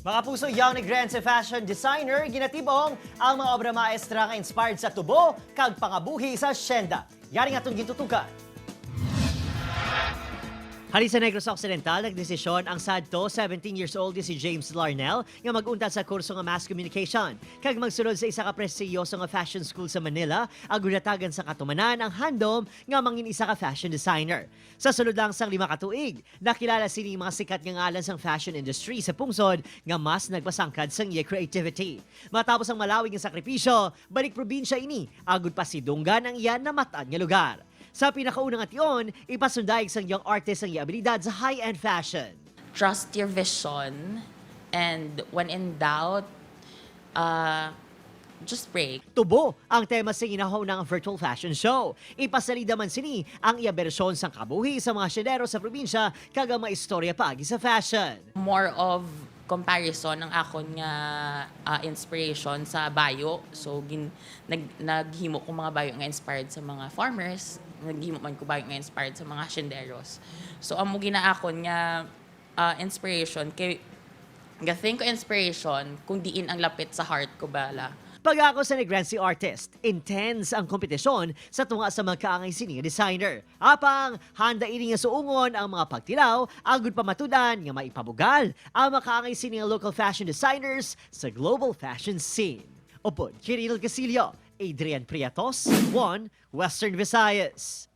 Mga puso, young Negrense fashion designer, ginatibong ang mga obra maestra nga inspired sa tubo, kag pangabuhi sa syenda. Yari nga itong gintutukan. Hali sa Negros Occidental, nagdesisyon ang sadto 17 years old si James Larnell nga mag-unta sa kurso nga Mass Communication kag magsulod sa isa ka prestiyoso nga fashion school sa Manila ang gunatagan sa katumanan ang handom nga mangin isa ka fashion designer. Sa sulod lang sang 5 ka tuig, nakilala sini mga sikat nga ngalan sang fashion industry sa pungsod nga mas nagpasangkad sang iya creativity. Matapos ang malawig nga sakripisyo, balik probinsya ini, agud pa si Dunggan ang iyan na matan nga lugar. Sa pinakaunang ation, ipasundaig sang young artist ang abilidad sa high-end fashion. Trust your vision, and when in doubt, just pray. Tubo ang tema sa ginahaw ng virtual fashion show. Ipasalida man sini ang iya bersyon sang kabuhi sa mga syedero sa probinsya kag ang mga istorya pagi sa fashion. More of comparison ang akon nga inspiration sa bayo. So naghimo ko mga bayo nga inspired sa mga farmers, naghimo man ko bayo nga inspired sa mga syenderos. So amo ginaakon nga inspiration kay think ko inspiration kung diin ang lapit sa heart ko bala. Pag ako sa Negrense artist, intense ang kompetisyon sa tunga sa mga kaangay sini nga designer. Apang, handa ini nga suungon ang mga pagtilaw, agud pamatudan nga maipabugal ang mga kaangay sini nga local fashion designers sa global fashion scene. Upod, Kiril Gasilio, Adrian Priatos, 1 Western Visayas.